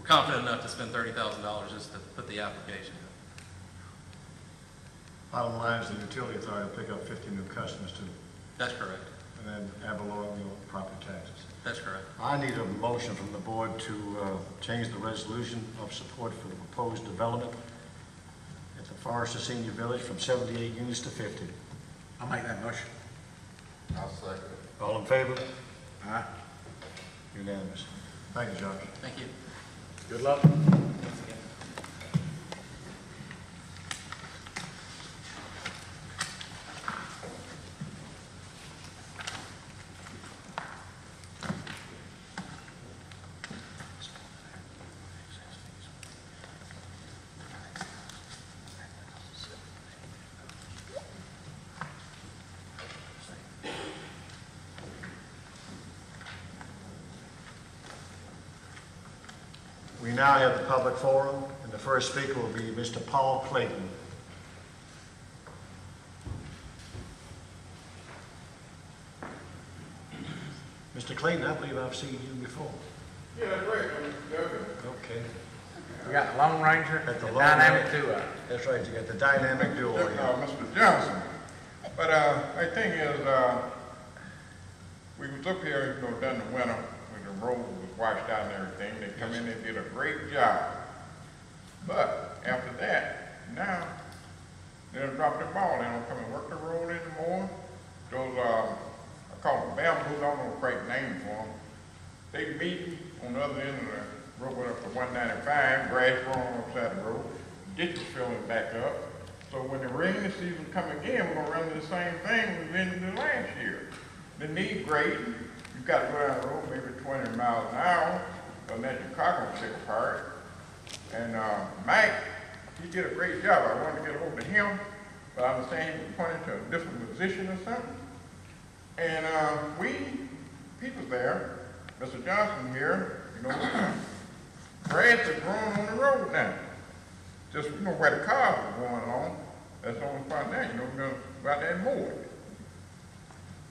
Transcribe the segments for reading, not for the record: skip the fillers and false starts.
confident enough to spend $30,000 just to put the application in. Bottom line is the utility authority will pick up 50 new customers too, That's correct. and then ad valorem your property taxes. That's correct. I need a motion from the board to change the resolution of support for the proposed development at the Forester Senior Village from 78 units to 50. I'll make that motion. I'll second it. All in favor? Aye. Unanimous. Thank you, Josh. Thank you. Good luck. We now have the public forum, and the first speaker will be Mr. Paul Clayton. Mr. Clayton, I believe I've seen you before. Yeah, that's right. Okay. We got the Lone Ranger At the and Lone Dynamic Ranger. Duo. That's right, you got the dynamic duo here. Mr. Johnson. But my thing is, we was up here, you know, during the winter when the road was washed out and everything. They come in, they did a great job. But after that, now they done dropped the ball. They don't come and work the road anymore. Those I call them bamboos. I don't know the right name for them. They meet on the other end of the road up to 195, grass growing upside the road, ditches filling back up. So when the rainy season come again, we're gonna run into the same thing we ran into last year. The need grading, you gotta go down the road maybe 20 miles an hour, or that your car gonna take apart. And Mike, he did a great job. I wanted to get over to him, but I understand he was pointing to a different position or something. And people there, Mr. Johnson here, you know, grass is growing on the road now. Just, you know, where the cars are going along, that's the only spot now, you know, we're gonna go out there and mow it.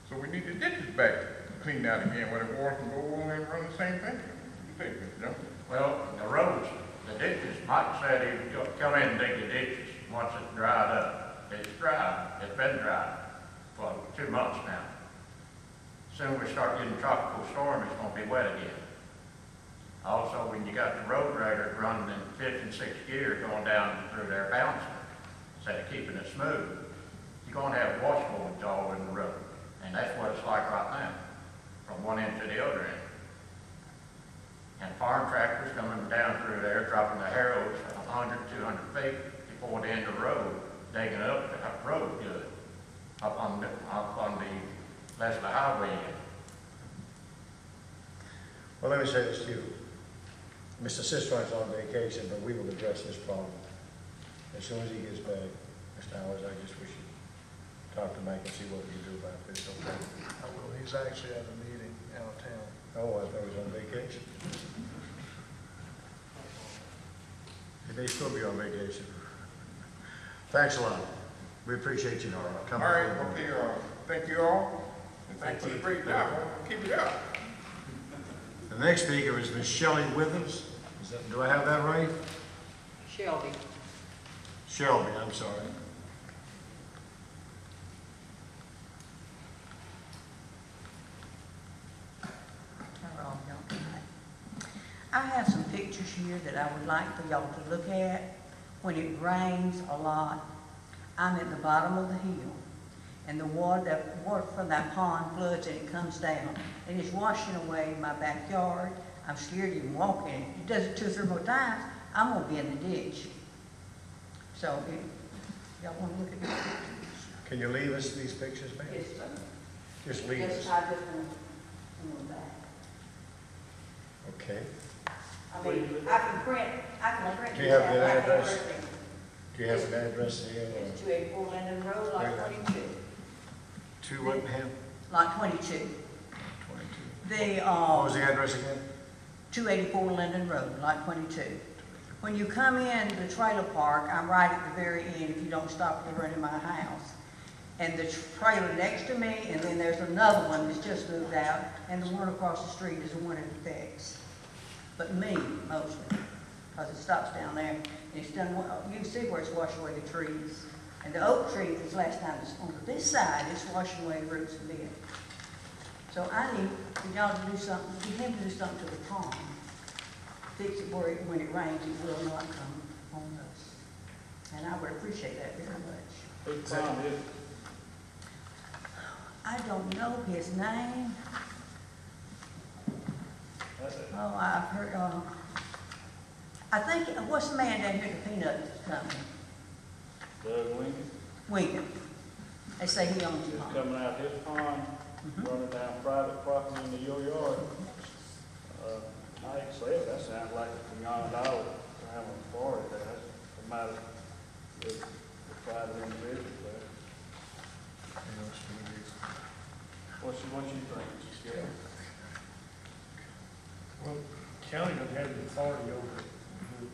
So we need the ditches back cleaned out again, where the water can go on and run the same thing. What do you think, Mr. Johnson? Well, the roads, the ditches, Mike said he would come in and dig the ditches once it's dried up. It's dry, it's been dry for 2 months now. Soon we start getting tropical storm, it's gonna be wet again. Also, when you got the road grader running in 5th and 6th gear going down through there bouncing, instead of keeping it smooth, you're gonna have washboards all in the road. And that's what it's like right now, from one end to the other end. And farm tractors coming down through there, dropping the harrows 100, 200 feet before the end of the road, digging up the road good, up on the Leslie Highway end. Well, let me say this to you. Mr. Sistron's on vacation, but we will address this problem as soon as he gets back. Mr. Howard, I just wish you'd talk to Mike and see what we can do about this, okay? I will. He's actually at a meeting out of town. Oh, I thought he was on vacation. He may still be on vacation. Thanks a lot. We appreciate you coming. All right, okay, thank you all. And thank you for the great job. Keep it up. The next speaker is Ms. Shelley Withers. Do I have that right? Shelby. Shelby, I'm sorry. I have some pictures here that I would like for y'all to look at. When it rains a lot, I'm at the bottom of the hill, and the water from that pond floods and it comes down, and it's washing away my backyard. I'm scared to even walk in it. It does it 2 or 3 more times, I'm gonna be in the ditch. So, y'all wanna look at these pictures? Can you leave us these pictures, ma'am? Yes, sir. Just leave Yes, us. I just want them back. Okay. I mean, I can print Do you have this the out like address? everything. Do you have an address here? It's 284 Linden Road, lot 22. To Whittingham? Lot 22. 22. The, What was the address again? 284 Linden Road, lot 22. When you come in the trailer park, I'm right at the very end if you don't stop to run in my house. And the trailer next to me, and then there's another one that's just moved out, and the one across the street is the one it affects. But me, mostly. because it stops down there. And it's done, you can see where it's washed away the trees. And the oak tree, this last time, it's on this side, it's washing away the roots a bit. So I need for y'all to do something, get him to do something to the pond. Fix it where when it rains, it will not come on us. And I would appreciate that very much. Whose pond is it? I don't know his name. That's it. Oh, I've heard, I think, what's the man down here at the peanut company? Doug Lincoln, Wigan. They say he owns the just pond. coming out his pond, running down private property into your yard. Like I said, that sounds like it's beyond our time and authority there. That's a matter of the private individuals there. What you think, Skip? Well, county doesn't have the authority over the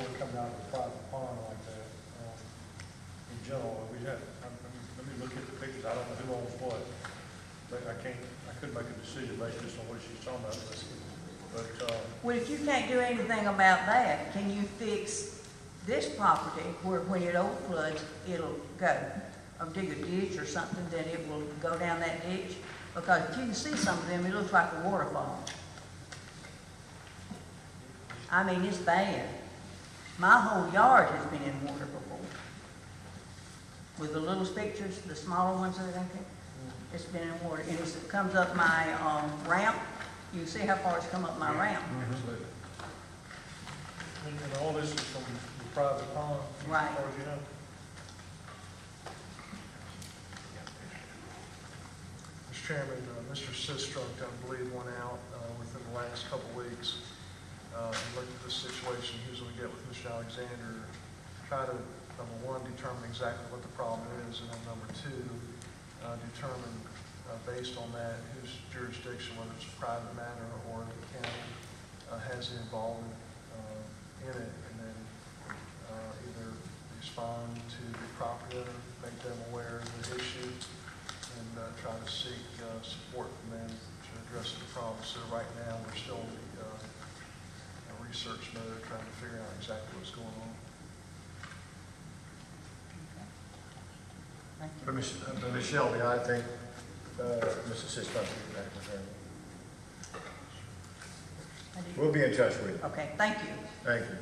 water coming out of a private pond like that. In general, we have, let me look at the pictures, I don't know who owns what. But I couldn't make a decision based just on what she's talking about. But, Well, if you can't do anything about that, can you fix this property where when it overfloods, it'll go? Or dig a ditch or something, then it will go down that ditch? Because if you can see some of them, it looks like a waterfall. I mean, it's bad. My whole yard has been in water before. With the little pictures, the smaller ones that I think, it's been in water. And as it comes up my ramp, you can see how far it's come up my ramp. and all this is from the private pond, Right. as far as you know. Mr. Chairman, Mr. Sistrunk, I believe, went out within the last couple of weeks and looked at this situation. He was going to get with Mr. Alexander, try to, number one, determine exactly what the problem is, and then number two, determine based on that whose jurisdiction, whether it's a private matter or the county has the involvement in it, and then either respond to the property owner, make them aware of the issue, and try to seek support from them to address the problem. So right now, we're still in the research mode, trying to figure out exactly what's going on. Thank you. But Ms. Shelby, I think Mr. Sistrunk will be back with her. I did- We'll be in touch with you. Okay, thank you. Thank you.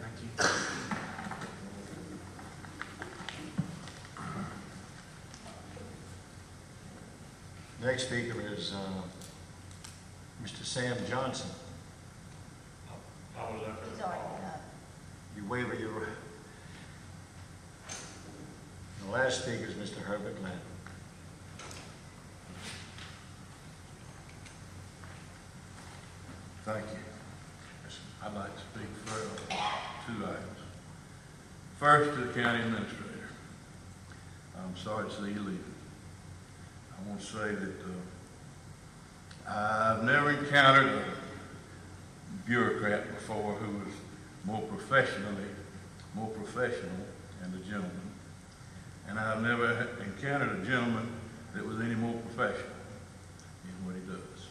Next speaker is Mr. Sam Johnson. He's already done. You waiver your... The last speaker is Mr. Herbert Glenn. Thank you. I'd like to speak for two items. First, to the county administrator. I'm sorry to see you leaving. I want to say that I've never encountered a bureaucrat before who was more professional and a gentleman. And I've never encountered a gentleman that was any more professional in what he does.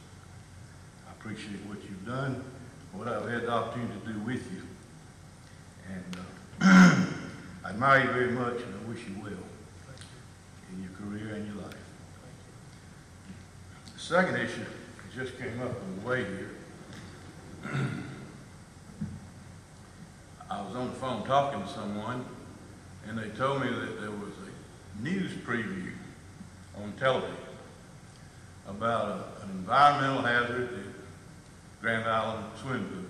I appreciate what you've done, what I've had the opportunity to do with you. And I admire you very much, and I wish you well in your career and your life. The second issue that just came up on the way here. I was on the phone talking to someone, and they told me that there was a news preview on television about an environmental hazard at Grand Island swimming pool.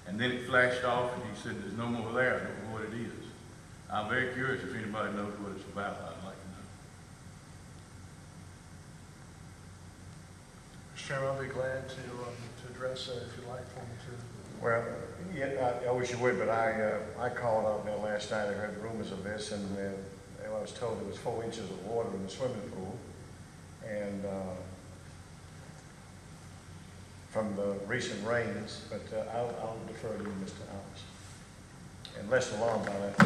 And then it flashed off, and he said, there's no more there. I don't know what it is. I'm very curious if anybody knows what it's about. I'd like to know. Mr. Chairman, I'll be glad to address that if you'd like for me to. Well, yeah, I wish you would, but I called up there last night. I heard rumors of this, and I was told there was 4 inches of water in the swimming pool. And from the recent rains, but I'll defer to you, Mr. Alves. And less alarmed by that,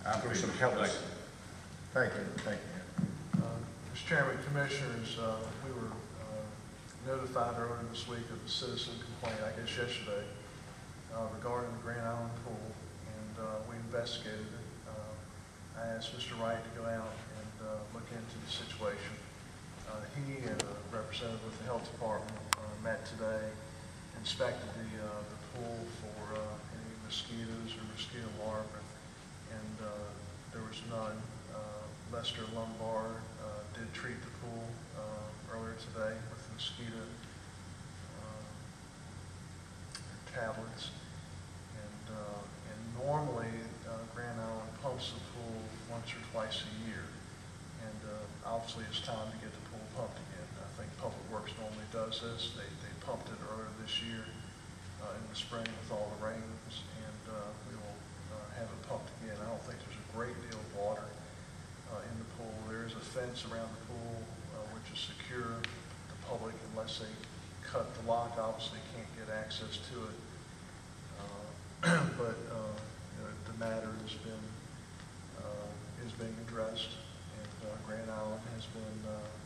I think through some help. Thank you. Mr. Chairman, Commissioners, we were notified earlier this week of a citizen complaint, I guess yesterday, regarding the Grand Island pool, and we investigated it. I asked Mr. Wright to go out and look into the situation. He and a representative with the health department met today, inspected the pool for any mosquitoes or mosquito larvae, and there was none. Lester Lombard did treat the pool earlier today with mosquito tablets, and normally Grand Island pumps the pool once or twice a year, and obviously it's time to get the pool pumped again. I think Public Works normally does this. They pumped it earlier this year in the spring with all the rains, and we will have it pumped again. I don't think there's a great deal of water in the pool. There is a fence around the pool which is secure. The public, unless they cut the lock, obviously can't get access to it. But the matter has been is being addressed, and Grand Island has been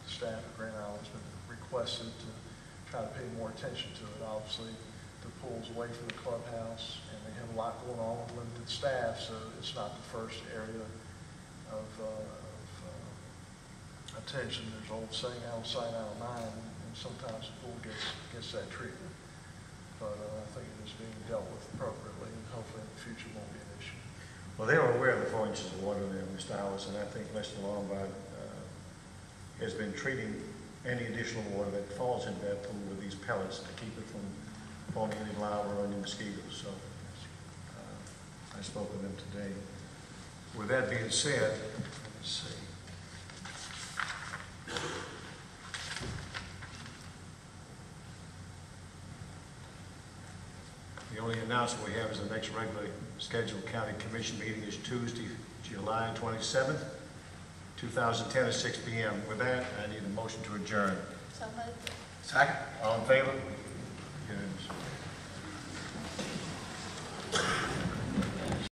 staff at Grand Island has been requested to try to pay more attention to it. Obviously, the pool's away from the clubhouse, and they have a lot going on with limited staff, so it's not the first area of attention. There's an old saying, out of sight, out of mind, and sometimes the pool gets that treatment. But I think it is being dealt with appropriately, and hopefully in the future won't be an issue. Well, they were aware of the 4 inches of water there, Mr. Howells, and I think Mr. Lombard has been treating any additional water that falls into that pool with these pellets to keep it from forming any larvae or any mosquitoes. So I spoke with them today. With that being said, let's see. The only announcement we have is the next regularly scheduled county commission meeting is Tuesday, July 27th, 2010 at 6 p.m. With that, I need a motion to adjourn. So moved. Second. All in favor? Unanimous.